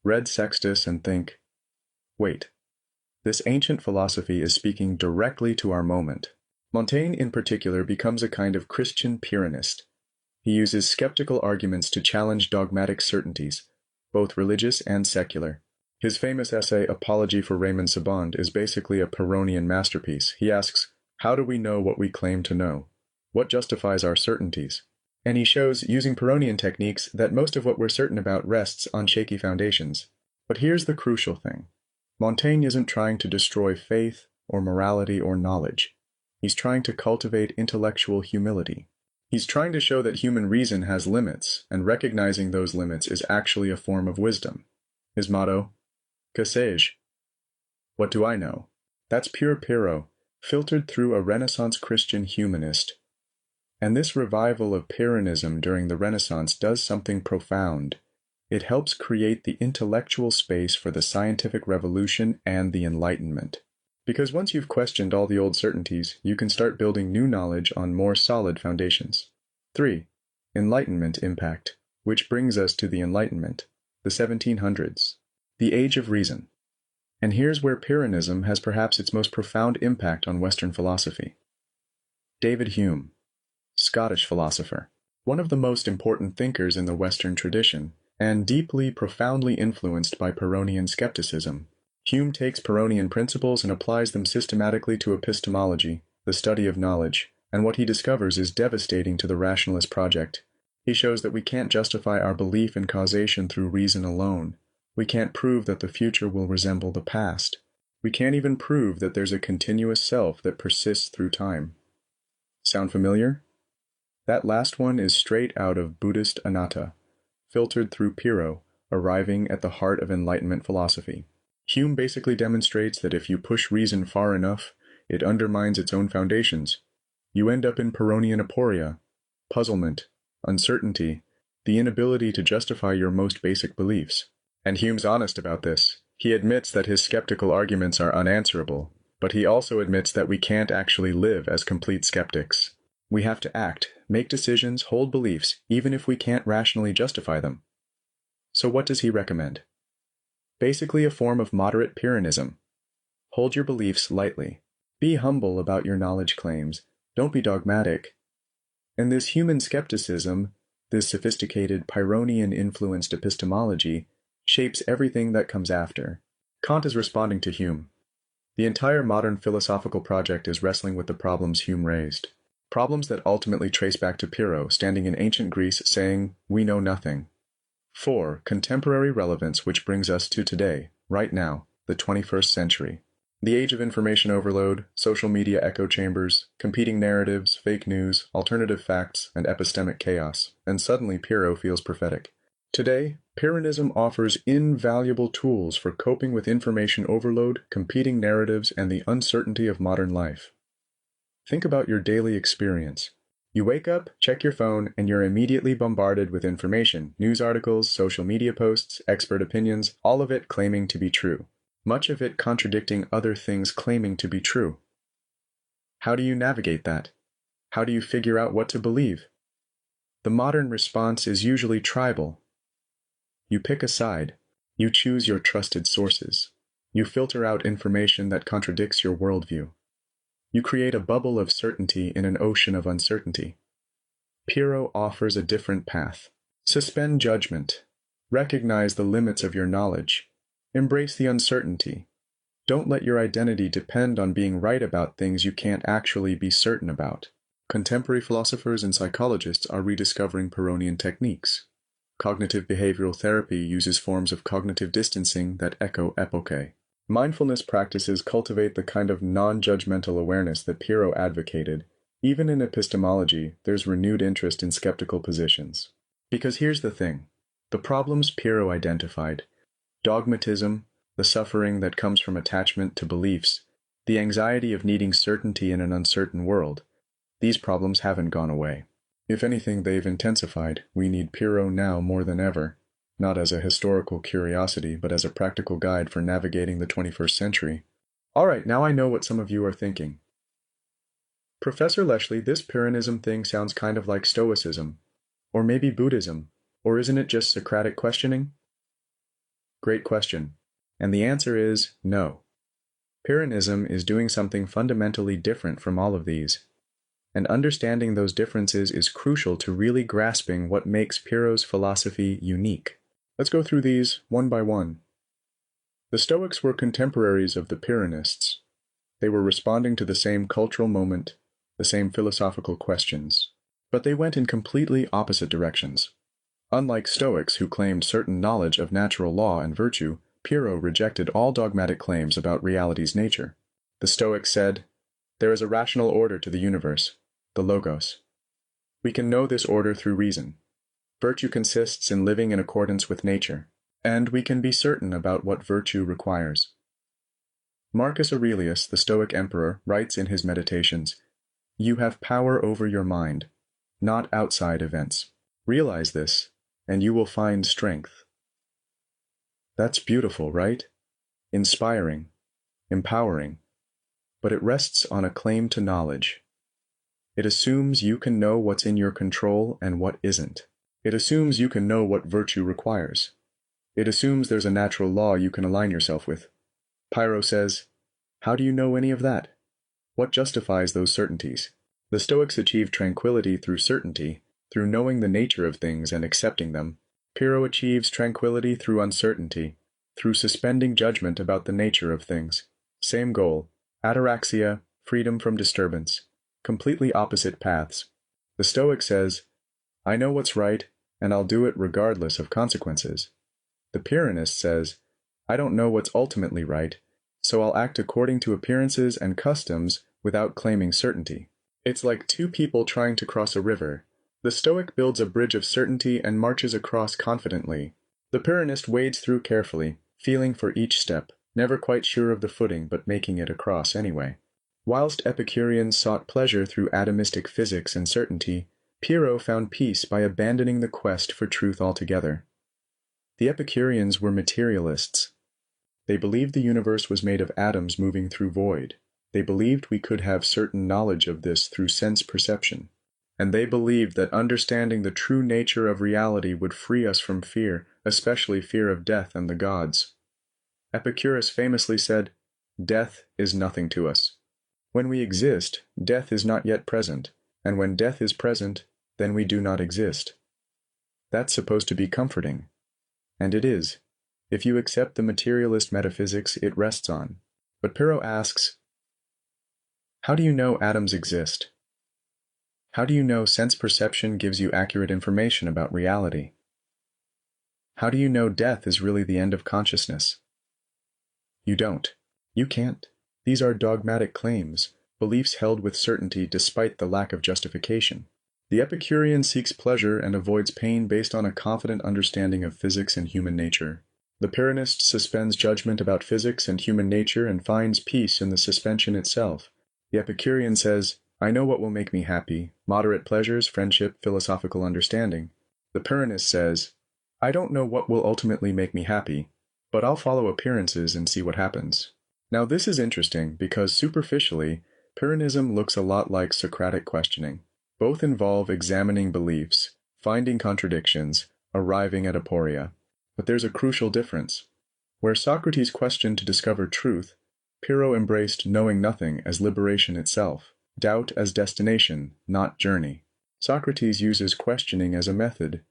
read Sextus and think, wait, this ancient philosophy is speaking directly to our moment. Montaigne in particular becomes a kind of Christian Pyrrhonist. He uses skeptical arguments to challenge dogmatic certainties, both religious and secular. His famous essay, Apology for Raymond Sebond, is basically a Pyrrhonian masterpiece. He asks, how do we know what we claim to know? What justifies our certainties? And he shows, using Pyrrhonian techniques, that most of what we're certain about rests on shaky foundations. But here's the crucial thing. Montaigne isn't trying to destroy faith or morality or knowledge. He's trying to cultivate intellectual humility. He's trying to show that human reason has limits, and recognizing those limits is actually a form of wisdom. His motto, Que sais-je? What do I know? That's pure Pyrrho, filtered through a Renaissance Christian humanist. And this revival of Pyrrhonism during the Renaissance does something profound. It helps create the intellectual space for the scientific revolution and the Enlightenment. Because once you've questioned all the old certainties, you can start building new knowledge on more solid foundations. 3. Enlightenment impact, which brings us to the Enlightenment, the 1700s, the Age of Reason. And here's where Pyrrhonism has perhaps its most profound impact on Western philosophy. David Hume, Scottish philosopher, one of the most important thinkers in the Western tradition, and deeply, profoundly influenced by Pyrrhonian skepticism. Hume takes Pyrrhonian principles and applies them systematically to epistemology, the study of knowledge, and what he discovers is devastating to the rationalist project. He shows that we can't justify our belief in causation through reason alone. We can't prove that the future will resemble the past. We can't even prove that there's a continuous self that persists through time. Sound familiar? That last one is straight out of Buddhist anatta, filtered through Pyrrho, arriving at the heart of Enlightenment philosophy. Hume basically demonstrates that if you push reason far enough, it undermines its own foundations. You end up in Pyrrhonian aporia, puzzlement, uncertainty, the inability to justify your most basic beliefs. And Hume's honest about this. He admits that his skeptical arguments are unanswerable, but he also admits that we can't actually live as complete skeptics. We have to act, make decisions, hold beliefs, even if we can't rationally justify them. So what does he recommend? Basically a form of moderate Pyrrhonism. Hold your beliefs lightly. Be humble about your knowledge claims. Don't be dogmatic. And this human skepticism, This sophisticated Pyrrhonian-influenced epistemology shapes everything that comes after. Kant is responding to Hume. The entire modern philosophical project is wrestling with the problems Hume raised. Problems that ultimately trace back to Pyrrho, standing in ancient Greece saying, "We know nothing." 4. Contemporary relevance, which brings us to today, right now, the 21st century. The age of information overload, social media echo chambers, competing narratives, fake news, alternative facts, and epistemic chaos. And suddenly Pyrrho feels prophetic. Today, Pyrrhonism offers invaluable tools for coping with information overload, competing narratives, and the uncertainty of modern life. Think about your daily experience. You wake up, check your phone, and you're immediately bombarded with information, news articles, social media posts, expert opinions, all of it claiming to be true. Much of it contradicting other things claiming to be true. How do you navigate that? How do you figure out what to believe? The modern response is usually tribal. You pick a side. You choose your trusted sources. You filter out information that contradicts your worldview. You create a bubble of certainty in an ocean of uncertainty. Pyrrho offers a different path. Suspend judgment. Recognize the limits of your knowledge. Embrace the uncertainty. Don't let your identity depend on being right about things you can't actually be certain about. Contemporary philosophers and psychologists are rediscovering Pyrrhonian techniques. Cognitive behavioral therapy uses forms of cognitive distancing that echo epoché. Mindfulness practices cultivate the kind of non-judgmental awareness that Pyrrho advocated. Even in epistemology, there's renewed interest in skeptical positions. Because here's the thing. The problems Pyrrho identified, dogmatism, the suffering that comes from attachment to beliefs, the anxiety of needing certainty in an uncertain world, these problems haven't gone away. If anything, they've intensified. We need Pyrrho now more than ever, not as a historical curiosity, but as a practical guide for navigating the 21st century. All right, now I know what some of you are thinking. Professor Leshley, this Pyrrhonism thing sounds kind of like Stoicism, or maybe Buddhism, or isn't it just Socratic questioning? Great question. And the answer is no. Pyrrhonism is doing something fundamentally different from all of these. And understanding those differences is crucial to really grasping what makes Pyrrho's philosophy unique. Let's go through these one by one. The Stoics were contemporaries of the Pyrrhonists. They were responding to the same cultural moment, the same philosophical questions, but they went in completely opposite directions. Unlike Stoics, who claimed certain knowledge of natural law and virtue, Pyrrho rejected all dogmatic claims about reality's nature. The Stoics said, "There is a rational order to the universe, the logos. We can know this order through reason. Virtue consists in living in accordance with nature, and we can be certain about what virtue requires." Marcus Aurelius, the Stoic emperor, writes in his Meditations, "You have power over your mind, not outside events. Realize this, and you will find strength." That's beautiful, right? Inspiring, empowering, but it rests on a claim to knowledge. It assumes you can know what's in your control and what isn't. It assumes you can know what virtue requires. It assumes there's a natural law you can align yourself with. Pyrrho says, how do you know any of that? What justifies those certainties? The Stoics achieved tranquility through certainty, through knowing the nature of things and accepting them. Pyrrho achieves tranquility through uncertainty, through suspending judgment about the nature of things. Same goal, ataraxia, freedom from disturbance. Completely opposite paths. The Stoic says, I know what's right, and I'll do it regardless of consequences. The Pyrrhonist says, I don't know what's ultimately right, so I'll act according to appearances and customs without claiming certainty. It's like two people trying to cross a river. The Stoic builds a bridge of certainty and marches across confidently. The Pyrrhonist wades through carefully, feeling for each step, never quite sure of the footing but making it across anyway. Whilst Epicureans sought pleasure through atomistic physics and certainty, Pyrrho found peace by abandoning the quest for truth altogether. The Epicureans were materialists. They believed the universe was made of atoms moving through void. They believed we could have certain knowledge of this through sense perception. And they believed that understanding the true nature of reality would free us from fear, especially fear of death and the gods. Epicurus famously said, "Death is nothing to us." When we exist, death is not yet present, and when death is present, then we do not exist. That's supposed to be comforting. And it is, if you accept the materialist metaphysics it rests on. But Pyrrho asks, how do you know atoms exist? How do you know sense perception gives you accurate information about reality? How do you know death is really the end of consciousness? You don't. You can't. These are dogmatic claims, beliefs held with certainty despite the lack of justification. The Epicurean seeks pleasure and avoids pain based on a confident understanding of physics and human nature. The Pyrrhonist suspends judgment about physics and human nature and finds peace in the suspension itself. The Epicurean says, I know what will make me happy, moderate pleasures, friendship, philosophical understanding. The Pyrrhonist says, I don't know what will ultimately make me happy, but I'll follow appearances and see what happens. Now this is interesting because superficially, Pyrrhonism looks a lot like Socratic questioning. Both involve examining beliefs, finding contradictions, arriving at aporia. But there's a crucial difference. Where Socrates questioned to discover truth, Pyrrho embraced knowing nothing as liberation itself, doubt as destination, not journey. Socrates uses questioning as a method.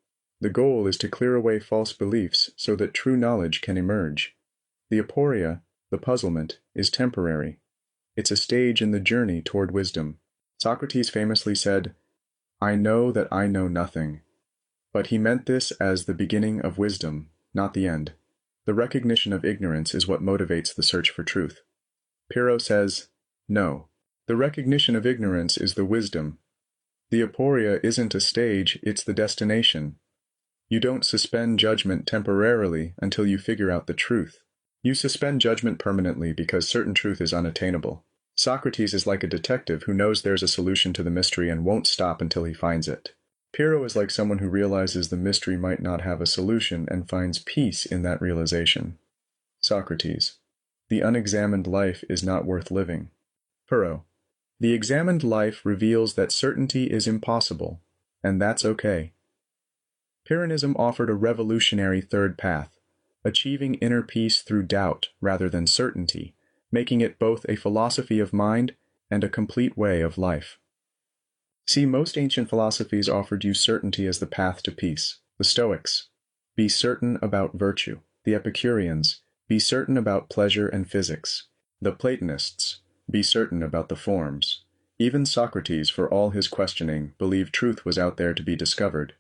The goal is to clear away false beliefs so that true knowledge can emerge. The aporia, the puzzlement, is temporary. It's a stage in the journey toward wisdom. Socrates famously said, I know that I know nothing. But he meant this as the beginning of wisdom, not the end. The recognition of ignorance is what motivates the search for truth. Pyrrho says, no. The recognition of ignorance is the wisdom. The aporia isn't a stage, it's the destination. You don't suspend judgment temporarily until you figure out the truth. You suspend judgment permanently because certain truth is unattainable. Socrates is like a detective who knows there's a solution to the mystery and won't stop until he finds it. Pyrrho is like someone who realizes the mystery might not have a solution and finds peace in that realization. Socrates, the unexamined life is not worth living. Pyrrho, the examined life reveals that certainty is impossible, and that's okay. Pyrrhonism offered a revolutionary third path, achieving inner peace through doubt rather than certainty, making it both a philosophy of mind and a complete way of life. See, most ancient philosophies offered you certainty as the path to peace. The Stoics, be certain about virtue. The Epicureans, be certain about pleasure and physics. The Platonists, be certain about the forms. Even Socrates, for all his questioning, believed truth was out there to be discovered.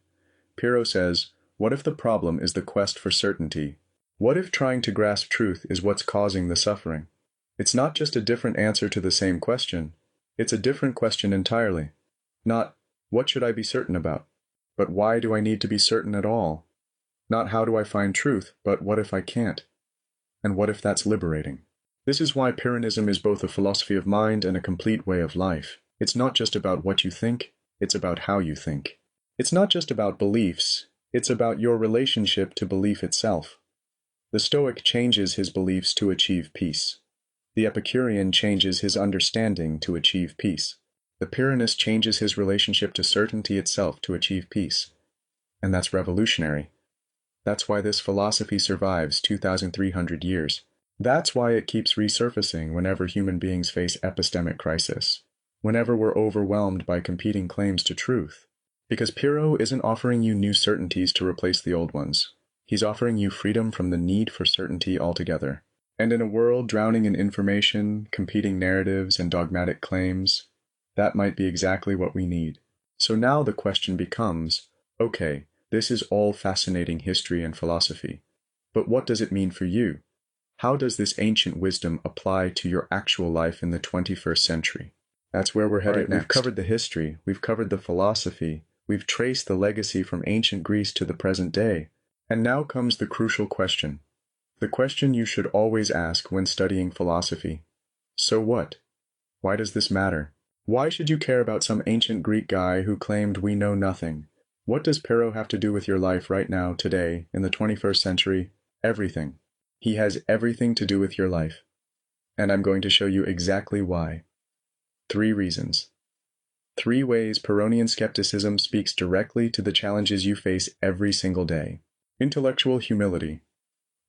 Pyrrho says, what if the problem is the quest for certainty? What if trying to grasp truth is what's causing the suffering? It's not just a different answer to the same question. It's a different question entirely. Not, what should I be certain about? But why do I need to be certain at all? Not how do I find truth, but what if I can't? And what if that's liberating? This is why Pyrrhonism is both a philosophy of mind and a complete way of life. It's not just about what you think, it's about how you think. It's not just about beliefs, it's about your relationship to belief itself. The Stoic changes his beliefs to achieve peace. The Epicurean changes his understanding to achieve peace. The Pyrrhonist changes his relationship to certainty itself to achieve peace. And that's revolutionary. That's why this philosophy survives 2,300 years. That's why it keeps resurfacing whenever human beings face epistemic crisis, whenever we're overwhelmed by competing claims to truth. Because Pyrrho isn't offering you new certainties to replace the old ones. He's offering you freedom from the need for certainty altogether. And in a world drowning in information, competing narratives, and dogmatic claims, that might be exactly what we need. So now the question becomes, okay, this is all fascinating history and philosophy, but what does it mean for you? How does this ancient wisdom apply to your actual life in the 21st century? That's where we're headed next. We've covered the history, we've covered the philosophy, we've traced the legacy from ancient Greece to the present day, and now comes the crucial question. The question you should always ask when studying philosophy. So what? Why does this matter? Why should you care about some ancient Greek guy who claimed we know nothing? What does Pyrrho have to do with your life right now, today, in the 21st century? Everything. He has everything to do with your life. And I'm going to show you exactly why. 3 reasons. 3 ways Pyrrhonian skepticism speaks directly to the challenges you face every single day. Intellectual humility.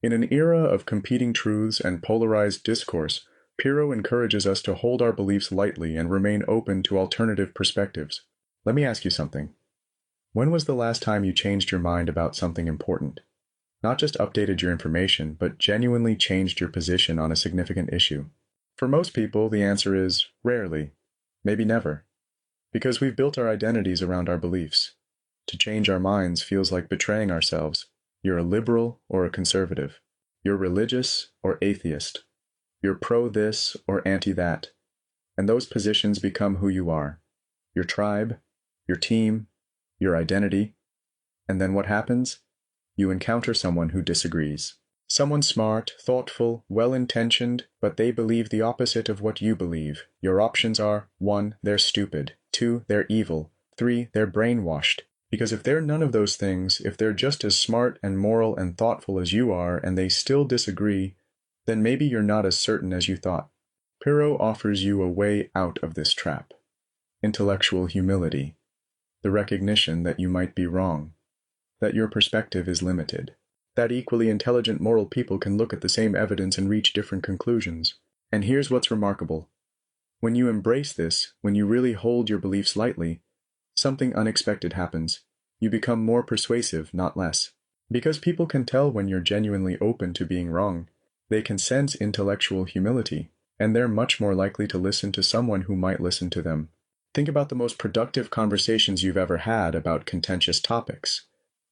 In an era of competing truths and polarized discourse, Pyrrho encourages us to hold our beliefs lightly and remain open to alternative perspectives. Let me ask you something. When was the last time you changed your mind about something important? Not just updated your information, but genuinely changed your position on a significant issue? For most people, the answer is rarely, maybe never, because we've built our identities around our beliefs. To change our minds feels like betraying ourselves. You're a liberal or a conservative. You're religious or atheist. You're pro this or anti that. And those positions become who you are. Your tribe, your team, your identity. And then what happens? You encounter someone who disagrees. Someone smart, thoughtful, well-intentioned, but they believe the opposite of what you believe. Your options are 1. They're stupid. 2. They're evil. 3. They're brainwashed. Because if they're none of those things, if they're just as smart and moral and thoughtful as you are, and they still disagree, then maybe you're not as certain as you thought. Pyrrho offers you a way out of this trap. Intellectual humility. The recognition that you might be wrong. That your perspective is limited. That equally intelligent moral people can look at the same evidence and reach different conclusions. And here's what's remarkable. When you embrace this, when you really hold your beliefs lightly, something unexpected happens. You become more persuasive, not less. Because people can tell when you're genuinely open to being wrong. They can sense intellectual humility, and they're much more likely to listen to someone who might listen to them. Think about the most productive conversations you've ever had about contentious topics.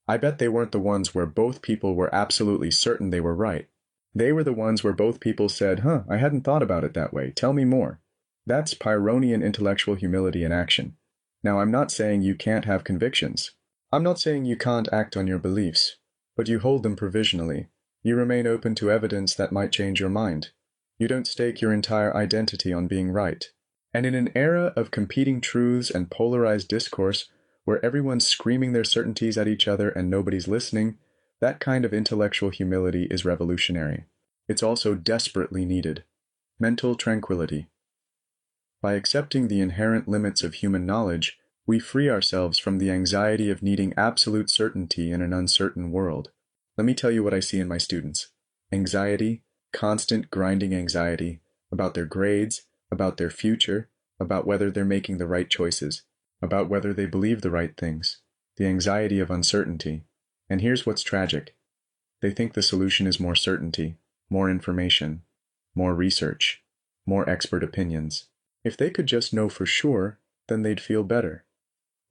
I bet they weren't the ones where both people were absolutely certain they were right. They were the ones where both people said, I hadn't thought about it that way. Tell me more. That's Pyrrhonian intellectual humility in action. Now, I'm not saying you can't have convictions. I'm not saying you can't act on your beliefs, but you hold them provisionally. You remain open to evidence that might change your mind. You don't stake your entire identity on being right. And in an era of competing truths and polarized discourse, where everyone's screaming their certainties at each other and nobody's listening, that kind of intellectual humility is revolutionary. It's also desperately needed. Mental tranquility. By accepting the inherent limits of human knowledge, we free ourselves from the anxiety of needing absolute certainty in an uncertain world. Let me tell you what I see in my students. Anxiety, constant grinding anxiety, about their grades, about their future, about whether they're making the right choices, about whether they believe the right things, the anxiety of uncertainty. And here's what's tragic. They think the solution is more certainty, more information, more research, more expert opinions. If they could just know for sure, then they'd feel better.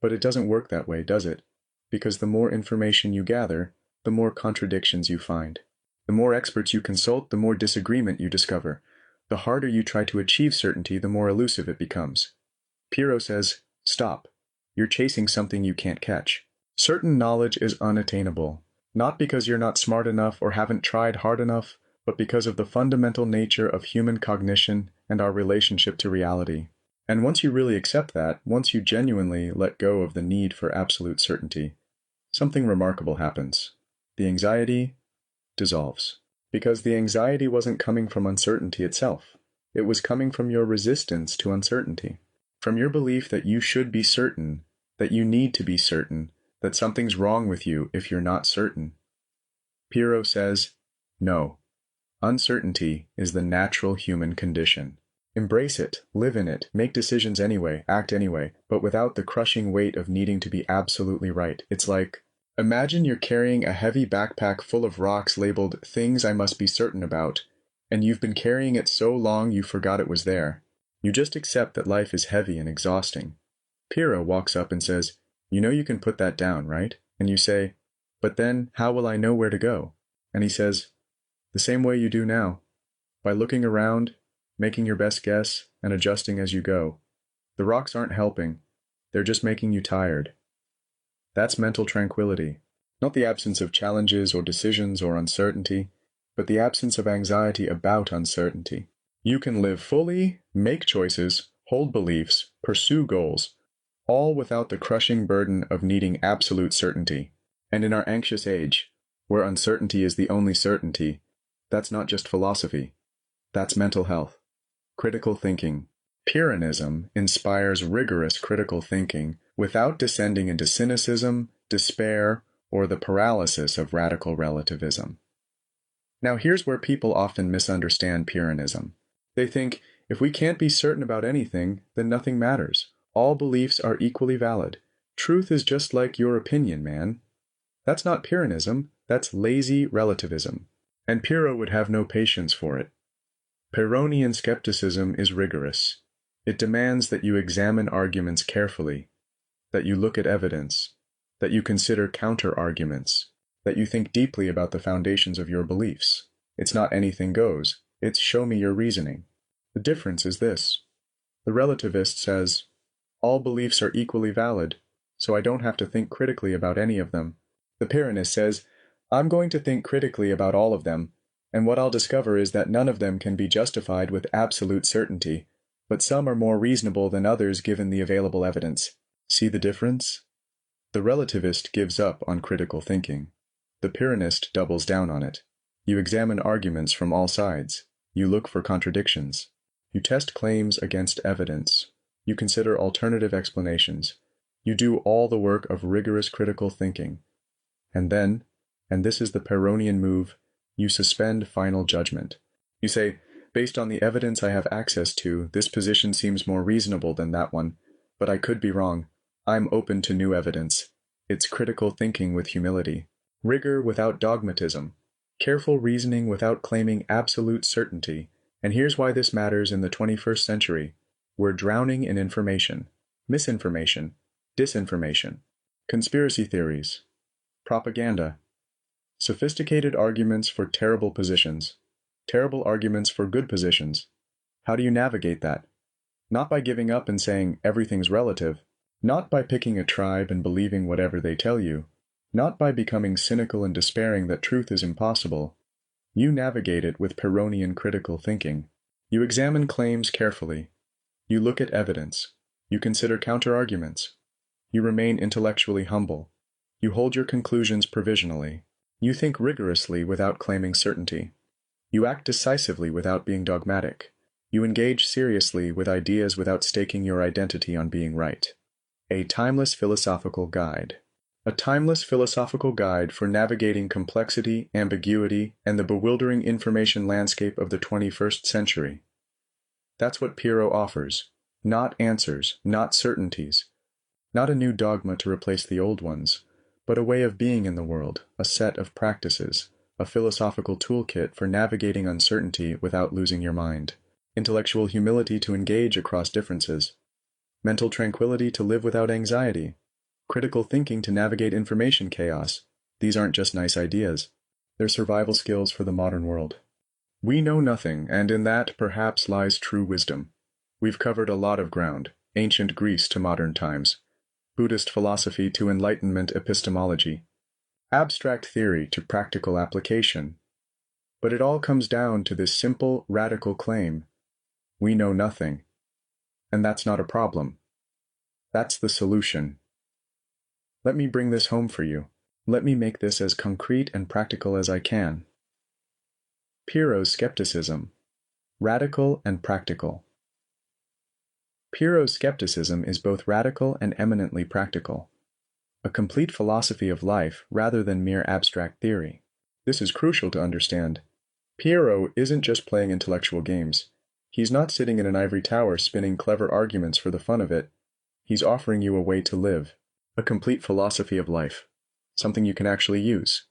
But it doesn't work that way, does it? Because the more information you gather, the more contradictions you find. The more experts you consult, the more disagreement you discover. The harder you try to achieve certainty, the more elusive it becomes. Pyrrho says, stop. You're chasing something you can't catch. Certain knowledge is unattainable, not because you're not smart enough or haven't tried hard enough, but because of the fundamental nature of human cognition and our relationship to reality. And once you really accept that, once you genuinely let go of the need for absolute certainty, something remarkable happens. The anxiety dissolves. Because the anxiety wasn't coming from uncertainty itself. It was coming from your resistance to uncertainty. From your belief that you should be certain, that you need to be certain, that something's wrong with you if you're not certain. Pyrrho says, no. Uncertainty is the natural human condition. Embrace it, live in it, make decisions anyway, act anyway, but without the crushing weight of needing to be absolutely right. It's like, imagine you're carrying a heavy backpack full of rocks labeled things I must be certain about, and you've been carrying it so long you forgot it was there. You just accept that life is heavy and exhausting. Pyrrho walks up and says, you know you can put that down, right? And you say, but then how will I know where to go? And he says, the same way you do now, by looking around, making your best guess, and adjusting as you go. The rocks aren't helping. They're just making you tired. That's mental tranquility. Not the absence of challenges or decisions or uncertainty, but the absence of anxiety about uncertainty. You can live fully, make choices, hold beliefs, pursue goals, all without the crushing burden of needing absolute certainty. And in our anxious age, where uncertainty is the only certainty, that's not just philosophy. That's mental health. Critical thinking. Pyrrhonism inspires rigorous critical thinking without descending into cynicism, despair, or the paralysis of radical relativism. Now here's where people often misunderstand Pyrrhonism. They think, if we can't be certain about anything, then nothing matters. All beliefs are equally valid. Truth is just like your opinion, man. That's not Pyrrhonism, that's lazy relativism. And Pyrrho would have no patience for it. Pyrrhonian skepticism is rigorous. It demands that you examine arguments carefully, that you look at evidence, that you consider counter-arguments, that you think deeply about the foundations of your beliefs. It's not anything goes, it's show me your reasoning. The difference is this. The relativist says, all beliefs are equally valid, so I don't have to think critically about any of them. The Pyrrhonist says, I'm going to think critically about all of them, and what I'll discover is that none of them can be justified with absolute certainty, but some are more reasonable than others given the available evidence. See the difference? The relativist gives up on critical thinking. The Pyrrhonist doubles down on it. You examine arguments from all sides. You look for contradictions. You test claims against evidence. You consider alternative explanations. You do all the work of rigorous critical thinking. And then, and this is the Pyrrhonian move, you suspend final judgment. You say, based on the evidence I have access to, this position seems more reasonable than that one, but I could be wrong. I'm open to new evidence. It's critical thinking with humility. Rigor without dogmatism. Careful reasoning without claiming absolute certainty. And here's why this matters in the 21st century. We're drowning in information, misinformation, disinformation, conspiracy theories, propaganda, sophisticated arguments for terrible positions, terrible arguments for good positions. How do you navigate that? Not by giving up and saying everything's relative, not by picking a tribe and believing whatever they tell you, not by becoming cynical and despairing that truth is impossible. You navigate it with Pyrrhonian critical thinking. You examine claims carefully. You look at evidence. You consider counter-arguments. You remain intellectually humble. You hold your conclusions provisionally. You think rigorously without claiming certainty. You act decisively without being dogmatic. You engage seriously with ideas without staking your identity on being right. A timeless philosophical guide. A timeless philosophical guide for navigating complexity, ambiguity, and the bewildering information landscape of the 21st century. That's what Pyrrho offers. Not answers, not certainties. Not a new dogma to replace the old ones, but a way of being in the world, a set of practices, a philosophical toolkit for navigating uncertainty without losing your mind. Intellectual humility to engage across differences. Mental tranquility to live without anxiety. Critical thinking to navigate information chaos. These aren't just nice ideas. They're survival skills for the modern world. We know nothing, and in that perhaps lies true wisdom. We've covered a lot of ground, ancient Greece to modern times, Buddhist philosophy to Enlightenment epistemology, abstract theory to practical application. But it all comes down to this simple, radical claim. We know nothing. And that's not a problem. That's the solution. Let me bring this home for you. Let me make this as concrete and practical as I can. Pyrrho's skepticism. Radical and practical. Pyrrho's skepticism is both radical and eminently practical. A complete philosophy of life rather than mere abstract theory. This is crucial to understand. Pyrrho isn't just playing intellectual games. He's not sitting in an ivory tower spinning clever arguments for the fun of it. He's offering you a way to live. A complete philosophy of life. Something you can actually use.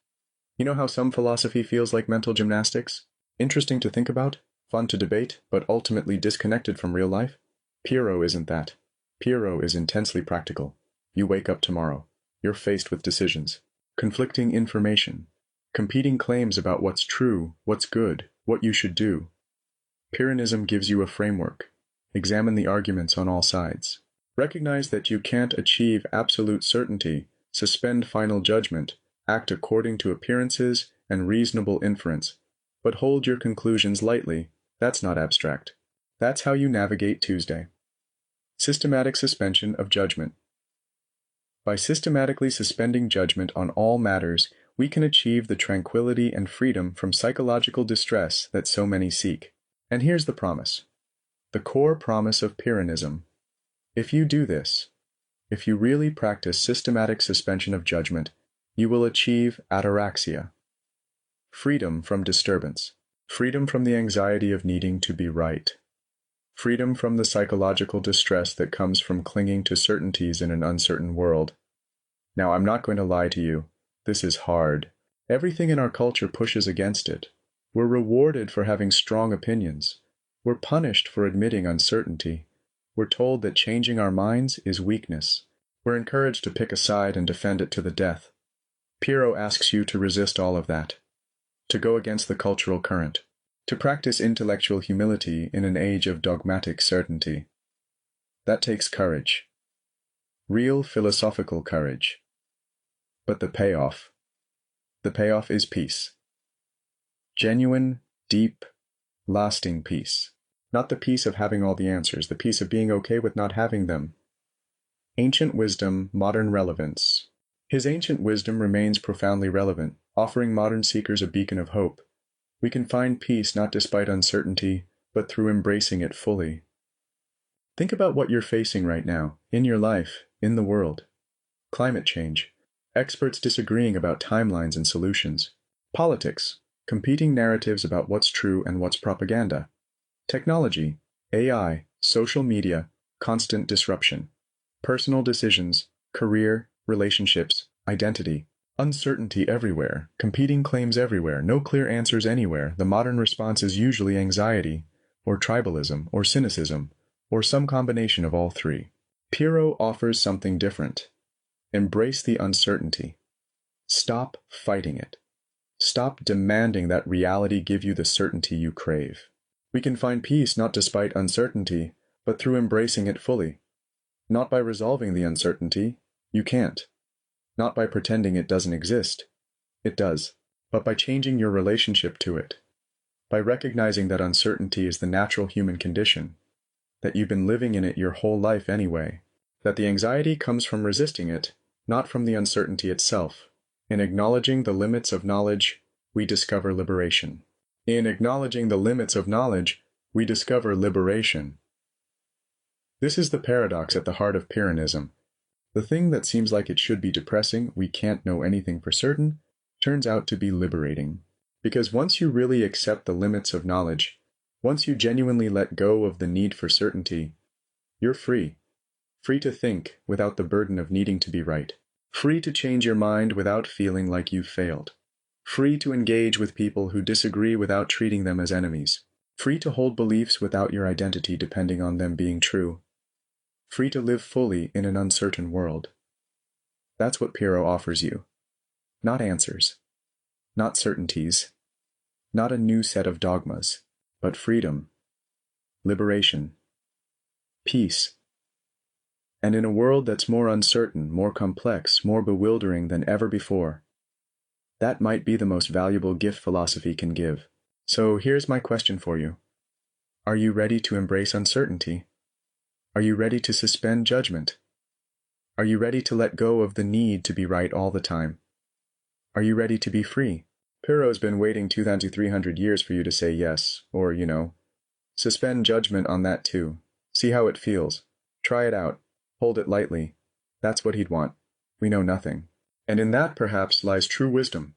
You know how some philosophy feels like mental gymnastics? Interesting to think about, fun to debate, but ultimately disconnected from real life? Pyrrho isn't that. Pyrrho is intensely practical. You wake up tomorrow. You're faced with decisions. Conflicting information. Competing claims about what's true, what's good, what you should do. Pyrrhonism gives you a framework. Examine the arguments on all sides. Recognize that you can't achieve absolute certainty, suspend final judgment, act according to appearances and reasonable inference, but hold your conclusions lightly. That's not abstract. That's how you navigate Tuesday. Systematic suspension of judgment. By systematically suspending judgment on all matters, we can achieve the tranquility and freedom from psychological distress that so many seek. And here's the promise. The core promise of Pyrrhonism. If you do this, if you really practice systematic suspension of judgment, you will achieve ataraxia. Freedom from disturbance. Freedom from the anxiety of needing to be right. Freedom from the psychological distress that comes from clinging to certainties in an uncertain world. Now, I'm not going to lie to you. This is hard. Everything in our culture pushes against it. We're rewarded for having strong opinions. We're punished for admitting uncertainty. We're told that changing our minds is weakness. We're encouraged to pick a side and defend it to the death. Pyrrho asks you to resist all of that, to go against the cultural current, to practice intellectual humility in an age of dogmatic certainty. That takes courage. Real philosophical courage. But the payoff is peace. Genuine, deep, lasting peace. Not the peace of having all the answers, the peace of being okay with not having them. Ancient wisdom, modern relevance. His ancient wisdom remains profoundly relevant, offering modern seekers a beacon of hope. We can find peace not despite uncertainty, but through embracing it fully. Think about what you're facing right now, in your life, in the world. Climate change. Experts disagreeing about timelines and solutions. Politics. Competing narratives about what's true and what's propaganda. Technology. AI. Social media. Constant disruption. Personal decisions. Career. Relationships. Identity. Uncertainty everywhere. Competing claims everywhere. No clear answers anywhere. The modern response is usually anxiety, or tribalism, or cynicism, or some combination of all three. Pyrrho offers something different. Embrace the uncertainty. Stop fighting it. Stop demanding that reality give you the certainty you crave. We can find peace not despite uncertainty, but through embracing it fully. Not by resolving the uncertainty. You can't. Not by pretending it doesn't exist. It does. But by changing your relationship to it. By recognizing that uncertainty is the natural human condition. That you've been living in it your whole life anyway. That the anxiety comes from resisting it, not from the uncertainty itself. In acknowledging the limits of knowledge, we discover liberation. In acknowledging the limits of knowledge, we discover liberation. This is the paradox at the heart of Pyrrhonism. The thing that seems like it should be depressing, we can't know anything for certain, turns out to be liberating. Because once you really accept the limits of knowledge, once you genuinely let go of the need for certainty, you're free. Free to think without the burden of needing to be right. Free to change your mind without feeling like you've failed. Free to engage with people who disagree without treating them as enemies. Free to hold beliefs without your identity depending on them being true. Free to live fully in an uncertain world. That's what Pyrrho offers you. Not answers. Not certainties. Not a new set of dogmas. But freedom. Liberation. Peace. And in a world that's more uncertain, more complex, more bewildering than ever before, that might be the most valuable gift philosophy can give. So here's my question for you. Are you ready to embrace uncertainty? Are you ready to suspend judgment? Are you ready to let go of the need to be right all the time? Are you ready to be free? Pyrrho's been waiting 2,000 to 300 years for you to say yes, or, suspend judgment on that too. See how it feels. Try it out. Hold it lightly. That's what he'd want. We know nothing. And in that, perhaps, lies true wisdom.